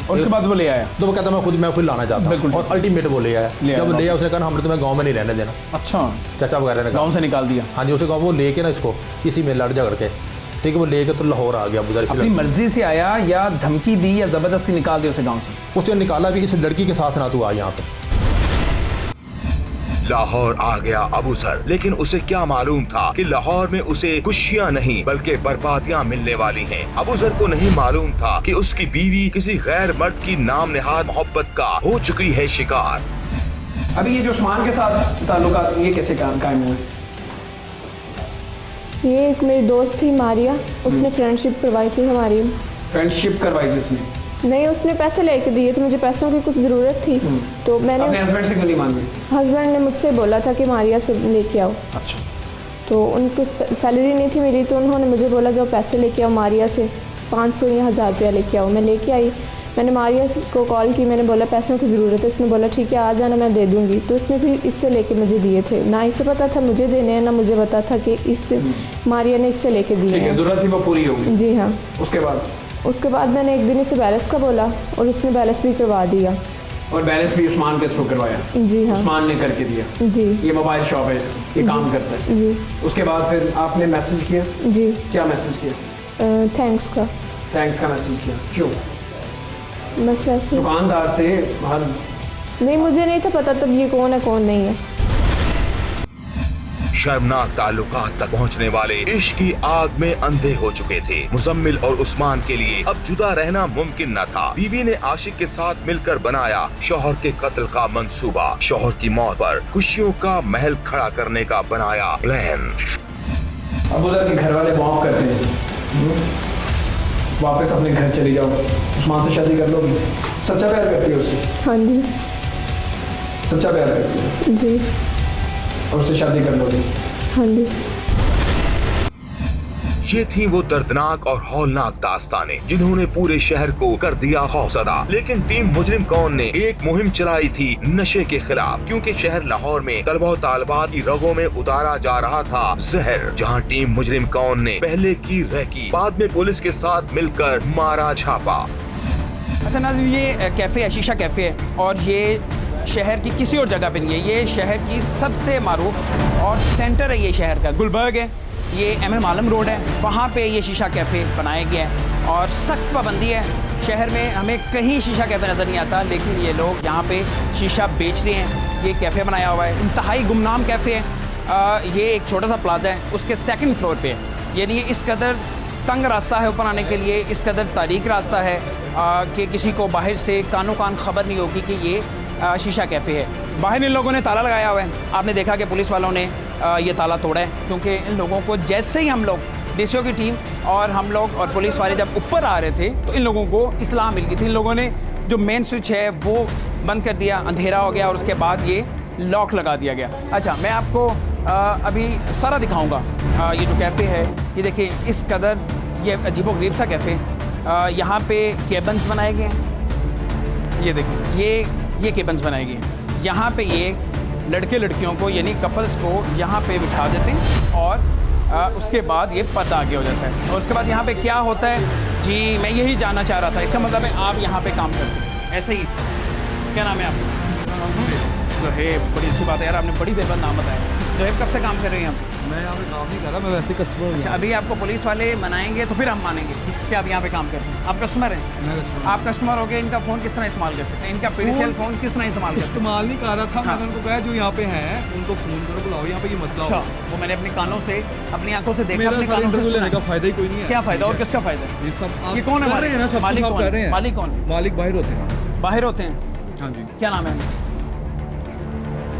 और उसके बाद वो ले आया।
तो वो कहता मैं खुद लाना चाहता हूँ, और अल्टीमेट वो ले आया। जब ले आया उसने कहा हमने तुम्हें गाँव में नहीं रहने देना।
अच्छा।
चाचा वगैरह ने
गाँव से निकाल दिया।
हाँ जी, उसे कहा वो लेके ना इसको इसी में लड़ झगड़ के, ठीक है, वो लेके तो लाहौर आ गया। अबूज़र
अपनी मर्जी से आया या धमकी दी या ज़बरदस्ती निकाल दिया उसे गाँव से?
उसने निकाला भी, इस लड़की के साथ ना तू आ यहाँ पे।
लाहौर आ गया अबूज़र, लेकिन उसे क्या मालूम था कि लाहौर में उसे खुशियाँ नहीं बल्कि बर्बादियाँ मिलने वाली हैं। अबूज़र को नहीं मालूम था कि उसकी बीवी किसी गैर मर्द की नाम निहाद मोहब्बत का हो चुकी है शिकार।
अभी ये जो उस्मान के साथ ताल्लुकात ये कैसे कायम हुए?
ये एक मेरी दोस्त थी मारिया, उसने फ्रेंडशिप करवाई थी हमारी।
फ्रेंडशिप करवाई थी उसने?
नहीं, उसने पैसे लेके दिए थे, मुझे पैसों की कुछ ज़रूरत थी, तो मैंने
अपने हस्बैंड से क्यों नहीं मांगी?
हस्बैंड ने मुझसे बोला था कि मारिया से लेके आओ।
अच्छा।
तो उनको सैलरी नहीं थी मेरी, तो उन्होंने मुझे बोला जाओ पैसे लेके आओ मारिया से, 500 या 1000 रुपया लेके आओ। मैं लेके आई, मैंने मारिया को कॉल की, मैंने बोला पैसों की ज़रूरत है, उसने बोला ठीक है आ जाना मैं दे दूँगी। तो उसने फिर इससे लेके मुझे दिए थे, ना इसे पता था मुझे देने हैं, ना मुझे पता था कि इससे मारिया ने इससे लेके दिए हैं।
ज़रूरत थी वो पूरी होगी।
जी हाँ। उसके बाद मैंने एक दिन इसे बैलेंस का बोला और उसने बैलेंस भी करवा दिया।
और बैलेंस भी उस्मान के थ्रू करवाया?
जी हाँ।
उस्मान ने करके दिया?
जी।
ये मोबाइल शॉप है इसकी, ये काम करता है?
जी।
उसके बाद फिर आपने मैसेज किया?
जी।
क्या मैसेज किया?
थैंक्स का।
थैंक्स का मैसेज किया? क्यों?
बस वैसे।
दुकानदार से हर
नहीं, मुझे नहीं था पता तब ये कौन है कौन नहीं है।
शर्मनाक ताल्लुकात तक पहुंचने वाले इश्क की आग में अंधे हो चुके थे। मुजम्मिल और उस्मान के लिए अब जुदा रहना मुमकिन न था। बीवी ने आशिक के साथ मिलकर बनाया शौहर के कत्ल का मंसूबा। शौहर की मौत पर खुशियों का महल खड़ा करने का बनाया प्लान।
अबूज़र के घर वाले माफ करते हैं, वापस अपने घर चली जाओ, उस्मान से शादी कर लोगी? सच्चा प्यार करती है उससे?
हाँ जी।
सच्चा प्यार करती है?
जी।
और उससे शादी कर लोगी?
हाँ जी।
ये थी वो दर्दनाक और हौलनाक दास्तानें जिन्होंने पूरे शहर को कर दिया खौफजदा। लेकिन टीम मुजरिम कौन ने एक मुहिम चलाई थी नशे के खिलाफ, क्योंकि शहर लाहौर में तलबा और तालिबात की रगों में उतारा जा रहा था जहर। जहां टीम मुजरिम कौन ने पहले की रैकी, बाद में पुलिस के साथ मिलकर मारा छापा।
अच्छा नाज़िम, ये कैफ़े है, शीशा कैफ़े है, और ये शहर की किसी और जगह पे नहीं है। ये शहर की सबसे मारूफ और सेंटर है ये शहर का, गुलबर्ग है, ये MM आलम रोड है, वहाँ पे ये शीशा कैफ़े बनाया गया है और सख्त पाबंदी है। शहर में हमें कहीं शीशा कैफ़े नज़र नहीं आता, लेकिन ये लोग यहाँ पे शीशा बेच रहे हैं। ये कैफ़े बनाया हुआ है, इंतहाई गुमनाम कैफ़े है। ये एक छोटा सा प्लाजा है, उसके 2nd फ्लोर पे है। यानी इस कदर तंग रास्ता है ऊपर आने के लिए, इस कदर तारीक रास्ता है कि किसी को बाहर से कानो कान खबर नहीं होगी कि ये शीशा कैफ़े है। बाहर इन लोगों ने ताला लगाया हुआ है। आपने देखा कि पुलिस वालों ने ये ताला तोड़ा है, क्योंकि इन लोगों को जैसे ही हम लोग DCO की टीम और हम लोग और पुलिस वाले जब ऊपर आ रहे थे तो इन लोगों को इत्तला मिल गई थी। इन लोगों ने जो मेन स्विच है वो बंद कर दिया, अंधेरा हो गया और उसके बाद ये लॉक लगा दिया गया। अच्छा, मैं आपको अभी सारा दिखाऊँगा। ये जो कैफ़े है ये देखिए, इस कदर ये अजीबोगरीब सा कैफ़े। यहाँ पे केबन्स बनाए गए हैं, ये देखिए ये केबन्स बनाए गए हैं। यहाँ पे ये लड़के लड़कियों को यानी कपल्स को यहाँ पे बिठा देते हैं और उसके बाद ये पर्दा आगे हो जाता है। और उसके बाद यहाँ पे क्या होता है जी, मैं यही जानना चाह रहा था। इसका मतलब है आप यहाँ पे काम करते हैं ऐसे ही? क्या नाम है आपका? जोहेब, बड़ी अच्छी बात है यार, आपने बड़ी देर बाद नाम बताया। जोहेब, कब से काम कर रहे हैं आप?
मैं यहाँ पे काम नहीं कर रहा, मैं वैसे कस्टमर हूँ।
अच्छा, अभी आपको पुलिस वाले मनाएंगे तो फिर हम मानेंगे कि आप यहाँ पे काम करते हैं। आप कस्टमर हैं?
मैं कस्टमर।
आप कस्टमर हो गए, इनका फ़ोन किस तरह इस्तेमाल कर सकते हैं? इनका पीडीसीएल फ़ोन किस तरह इस्तेमाल कर सकते हैं?
इस्तेमाल नहीं कर रहा था।
हाँ।
मैंने उनको कहा जो यहाँ पे हैं उनको फ़ोन करो, बुलाओ, यहाँ पे ये मसला
अच्छा,
हो।
वो मैंने अपनी कानों से, अपनी आंखों से देखा,
मेरा
अपने
सर
कानों से
इंटरव्यू
सुना।
लेने का फ़ायदा ही कोई नहीं है।
क्या फ़ायदा और किसका फ़ायदा है?
ये सब आप
ये कौन है?
कर रहे हैं ना, सब
मालिक
कुछ आप
कौन
कर रहे
है?
हैं।
मालिक कौन है?
मालिक बाहर होते हैं।
बाहर होते हैं?
हाँ जी।
क्या नाम है?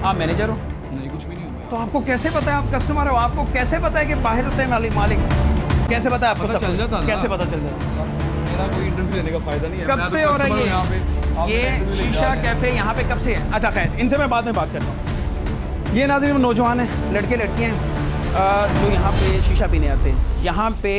आप मैनेजर हो?
नहीं, कुछ भी नहीं हुआ।
तो आपको कैसे पता है आप कस्टमर हो? आपको कैसे पता है कि बाहर होते हैं मालिक? कैसे पता है आपको?
पता चल जाता है ना।
कैसे पता चल जाता है?
मेरा कोई इंटरव्यू लेने का फ़ायदा नहीं है।
कब से हो रहा है
यहाँ पे?
ये शीशा कैफ़े यहाँ पे कब से है? अच्छा खैर, इनसे मैं बाद में बात करता हूँ। ये नाज़रीन नौजवान हैं, लड़के लड़कियाँ हैं जो यहाँ पे शीशा पीने आते हैं। यहाँ पे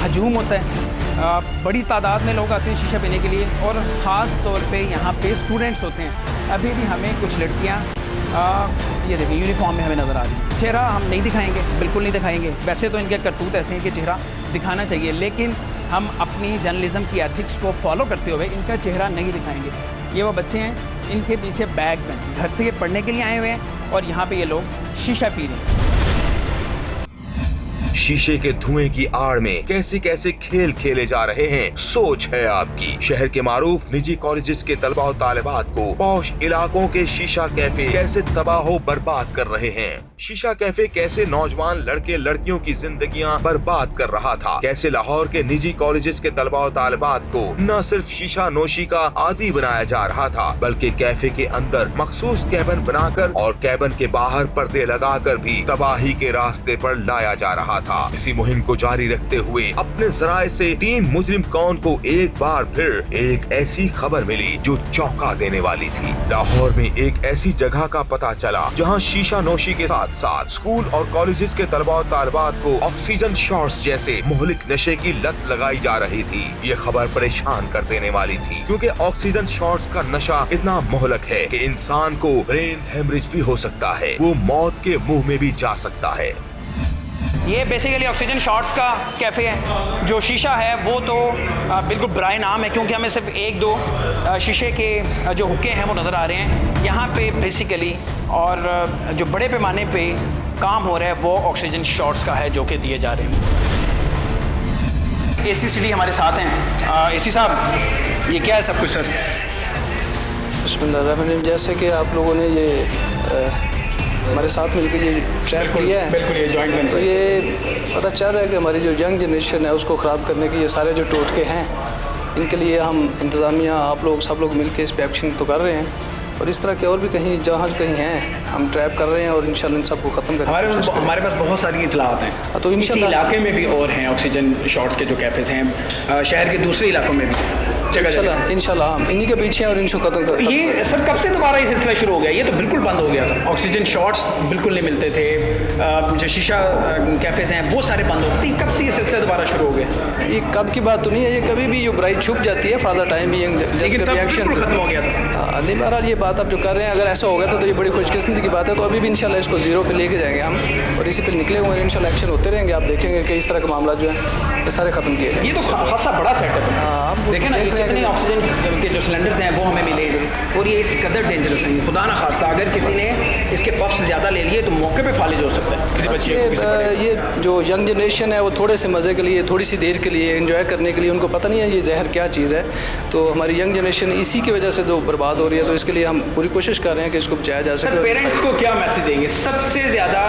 हजूम होता है, बड़ी तादाद में लोग आते हैं शीशा पीने के लिए और ख़ास तौर पे यहाँ पे स्टूडेंट्स होते हैं। अभी भी हमें कुछ लड़कियाँ ये देखिए यूनिफॉर्म में हमें नज़र आ रही है। चेहरा हम नहीं दिखाएंगे, बिल्कुल नहीं दिखाएंगे। वैसे तो इनके करतूत ऐसे हैं कि चेहरा दिखाना चाहिए, लेकिन हम अपनी जर्नलिज्म की एथिक्स को फॉलो करते हुए इनका चेहरा नहीं दिखाएंगे। ये वो बच्चे हैं, इनके पीछे बैग्स हैं, घर से ये पढ़ने के लिए आए हुए हैं और यहाँ पे ये लोग शीशा पी रहे हैं।
शीशे के धुएं की आड़ में कैसे कैसे खेल खेले जा रहे हैं, सोच है आपकी। शहर के मारूफ निजी कॉलेजेस के तलबा और तालिबात को पॉश इलाकों के शीशा कैफे कैसे तबाह बर्बाद कर रहे हैं। शीशा कैफे कैसे नौजवान लड़के लड़कियों की जिंदगियां बर्बाद कर रहा था। कैसे लाहौर के निजी कॉलेजेस के तलबा और तालिबात को न सिर्फ शीशा नोशी का आदी बनाया जा रहा था, बल्कि कैफे के अंदर मखसूस कैबिन बनाकर और कैबिन के बाहर पर्दे लगाकर भी तबाही के रास्ते पर लाया जा रहा था। इसी मुहिम को जारी रखते हुए अपने जराए से टीम मुजरिम कौन को एक बार फिर एक ऐसी खबर मिली जो चौंका देने वाली थी। लाहौर में एक ऐसी जगह का पता चला जहां शीशा नोशी के साथ साथ स्कूल और कॉलेजेस के तलबा और तालिबात को ऑक्सीजन शॉट्स जैसे मुहलिक नशे की लत लगाई जा रही थी। ये खबर परेशान कर देने वाली थी, क्योंकि ऑक्सीजन शॉट्स का नशा इतना मुहलक है कि इंसान को ब्रेन हेमरेज भी हो सकता है, वो मौत के मुंह में भी जा सकता है।
ये बेसिकली ऑक्सीजन शॉट्स का कैफ़े है। जो शीशा है वो तो बिल्कुल बुराई नाम है, क्योंकि हमें सिर्फ एक दो शीशे के जो हुक्के हैं वो नज़र आ रहे हैं यहाँ पे बेसिकली, और जो बड़े पैमाने पे काम हो रहा है वो ऑक्सीजन शॉट्स का है जो कि दिए जा रहे हैं। एसी सिटी हमारे साथ हैं। एसी साहब, ये क्या है सब कुछ सर?
बिस्मिल्लाह, जैसे कि आप लोगों ने ये हमारे साथ मिलकर ये ट्रैप किया है,
बिल्कुल ये जॉइंट वेंचर,
तो ये पता चल रहा है कि हमारी जो यंग जनरेशन है उसको ख़राब करने के ये सारे जो टोटके हैं, इनके लिए हम इंतज़ामिया आप लोग सब लोग मिलकर इस पर एक्शन तो कर रहे हैं, और इस तरह के और भी कहीं जहाँ कहीं हैं हम ट्रैप कर रहे हैं और इंशाल्लाह इन सबको ख़त्म करेंगे।
हमारे पास बहुत सारी इतलात हैं,
तो
इसी इलाके में भी और हैं ऑक्सीजन शॉट्स के जो कैफ़ेज़ हैं, शहर के दूसरे इलाकों में भी
इंशाल्लाह हम इन्हीं के पीछे और इनको खत्म कर।
ये सर कब से दोबारा ये सिलसिला शुरू हो गया? ये तो बिल्कुल बंद हो गया था, ऑक्सीजन शॉट्स बिल्कुल नहीं मिलते थे, जो शीशा कैफेज हैं वो सारे बंद हो गए। कब से ये सिलसिला दोबारा शुरू हो गया?
ये कब की बात तो नहीं है, ये कभी भी ये बुराई छुप जाती है फॉर द टाइम भी,
लेकिन रिएक्शन खत्म हो गया था।
नहीं, बहरहाल ये बात आप जो कर रहे हैं, अगर ऐसा हो गया तो ये बड़ी खुशकिस्मती की बात है। तो अभी भी इंशाल्लाह इसको जीरो पे लेके जाएंगे हम, और इसी पे निकले हुए हैं, इंशाल्लाह एक्शन होते रहेंगे। आप देखेंगे कि इस तरह का मामला जो है ये सारे खत्म किए जाएंगे।
ये तो खासा बड़ा सेटअप है। आप देखें ना, इतने ऑक्सीजन के जो सिलेंडर्स हैं वो हमें मिले, और ये इस कदर डेंजरस हैं, खुदा ना खास्ता अगर किसी ने इसके पफ्स ज़्यादा ले लिए तो मौके पे फालिज हो सकता है किसी बच्चे।
ये जो यंग जनरेशन है वो थोड़े से मज़े के लिए, थोड़ी सी देर के लिए, एंजॉय करने के लिए, उनको पता नहीं है ये जहर क्या चीज़ है। तो हमारी यंग जनरेशन इसी की वजह से तो बर्बाद हो रही है, तो इसके लिए हम पूरी कोशिश कर रहे हैं कि इसको बचाया जा सके।
पेरेंट्स को क्या मैसेज देंगे? सबसे ज़्यादा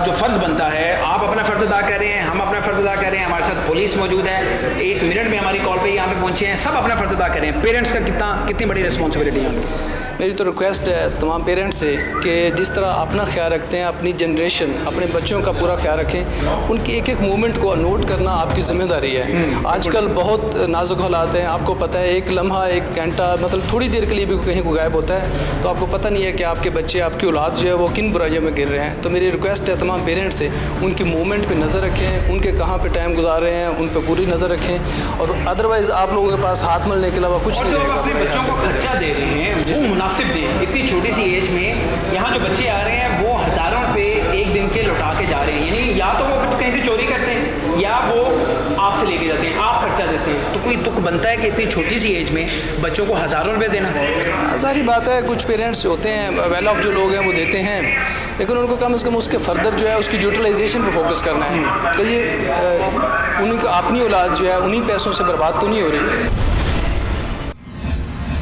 जो फ़र्ज़ बनता है, आप अपना फ़र्ज़ अदा कर रहे हैं, हम अपना फ़र्ज़ अदा कर रहे हैं, हमारे साथ पुलिस मौजूद है, 1 मिनट में हमारी कॉल पे यहाँ पे पहुँचे हैं, सब अपना फ़र्ज़ अदा करें। पेरेंट्स का कितनी बड़ी रिस्पॉन्सिबिलिटी है?
मेरी तो रिक्वेस्ट है तमाम पेरेंट्स से कि जिस तरह अपना ख्याल रखते हैं, अपनी जनरेशन, अपने बच्चों का पूरा ख्याल रखें। उनकी एक एक मूवमेंट को नोट करना आपकी ज़िम्मेदारी है। आजकल बहुत नाजुक हालात हैं, आपको पता है, एक लम्हा, एक घंटा, मतलब थोड़ी देर के लिए भी कहीं को गायब होता है, तो आपको पता नहीं है कि आपके बच्चे, आपकी औलाद जो है वो किन बुराइयों में गिर रहे हैं। तो मेरी रिक्वेस्ट है तमाम पेरेंट्स से, उनकी मूवमेंट पर नज़र रखें, उनके कहाँ पर टाइम गुजार रहे हैं उन पर पूरी नज़र रखें, और अदरवाइज़ आप लोगों के पास हाथ मलने के अलावा कुछ नहीं रहेगा।
अपने बच्चों को खर्चा दे रहे हैं वो मुनासिब दें। इतनी छोटी सी एज में यहाँ जो बच्चे आ रहे हैं वो हज़ारों रुपए एक दिन के लौटा के जा रहे हैं, यानी या तो वो कहीं से चोरी करते हैं या वो आपसे लेके जाते हैं, आप खर्चा देते हैं। तो कोई तुक बनता है कि इतनी छोटी सी एज में बच्चों को हज़ारों रुपये देना?
सारी बात है, कुछ पेरेंट्स होते हैं वेल ऑफ जो लोग हैं वो देते हैं, लेकिन उनको कम से कम उसके फर्दर जो है उसकी यूटिलाइजेशन पर फोकस करना है कि ये उनकी अपनी औलाद जो है उन्हीं पैसों से बर्बाद तो नहीं हो रही।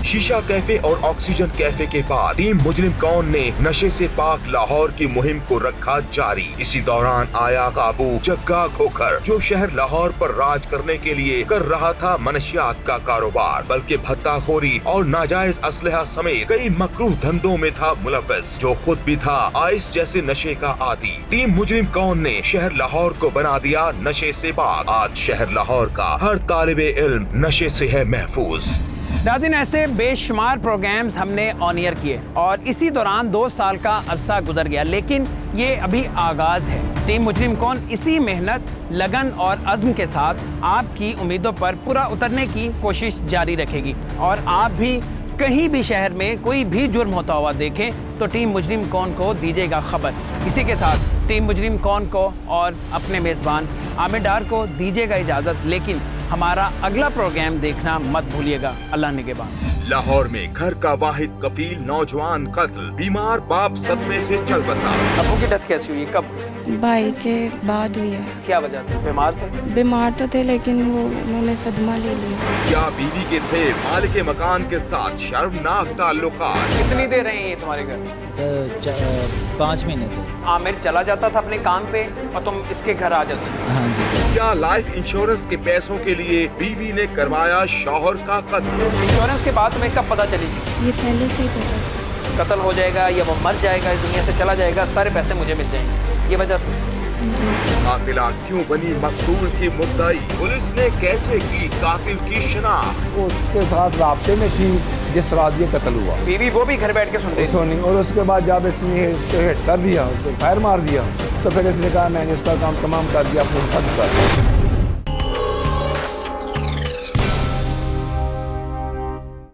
शीशा कैफे और ऑक्सीजन कैफे के बाद टीम मुजरिम कौन ने नशे से पाक लाहौर की मुहिम को रखा जारी। इसी दौरान आया काबू जग्गा खोखर, जो शहर लाहौर पर राज करने के लिए कर रहा था मनशियात का कारोबार, बल्कि भत्ताखोरी और नाजायज असलहा समेत कई मकरूह धंधों में था मुलव्वस, जो खुद भी था आइस जैसे नशे का आदी। टीम मुजरिम कौन ने शहर लाहौर को बना दिया नशे से पाक। आज शहर लाहौर का हर तालिबे इल्म नशे से है महफूज।
नाज़रीन, ऐसे बेशुमार प्रोग्राम्स हमने ऑन एयर किए और इसी दौरान 2 साल का अरसा गुजर गया, लेकिन ये अभी आगाज़ है। टीम मुजरिम कौन इसी मेहनत, लगन और अज़्म के साथ आपकी उम्मीदों पर पूरा उतरने की कोशिश जारी रखेगी, और आप भी कहीं भी शहर में कोई भी जुर्म होता हुआ देखें तो टीम मुजरिम कौन को दीजिएगा खबर। इसी के साथ टीम मुजरिम कौन को और अपने मेज़बान आमिर डार को दीजिएगा इजाज़त, लेकिन हमारा अगला प्रोग्राम देखना मत भूलिएगा। अल्लाह निगहबान।
लाहौर में घर का वाहिद कफील नौजवान कत्ल, बीमार बाप सदमे से चल बसा।
अबू की डेथ कैसी हुई, कब?
भाई के बाद हुई है।
क्या वजह थी, बीमार थे?
बीमार तो थे लेकिन वो उन्होंने सदमा ले लिया।
क्या बीवी के थे मालिक के मकान के साथ शर्मनाक ताल्लुकात।
कितनी देर रही है तुम्हारे घर?
सर 5 महीने से।
आमिर चला जाता था अपने काम पे और तुम इसके घर आ जाते थे?
हाँ जी सर।
क्या लाइफ इंश्योरेंस के पैसों के लिए बीवी ने करवाया शौहर का कत्ल।
इंश्योरेंस के बाद तुम्हें कब पता चली?
ये पहले से ही पता था।
कत्ल हो जाएगा या वो मर जाएगा, इस दुनिया से चला जाएगा, सारे पैसे मुझे मिल जाएंगे, ये वजह थी।
कातिला क्यों बनी मकतूल की मुद्दाई, पुलिस ने कैसे की कातिल की शिनाख्त।
वो उसके साथ राब्ते में थी जिस रात ये कत्ल हुआ।
बीवी वो भी घर बैठ के सुन रही
थी और उसके बाद जब इसने इसको हिट कर दिया तो फायर मार दिया तो फिर इसने कहा मैंने इसका काम तमाम कर दिया, अपने साथ कर दिया।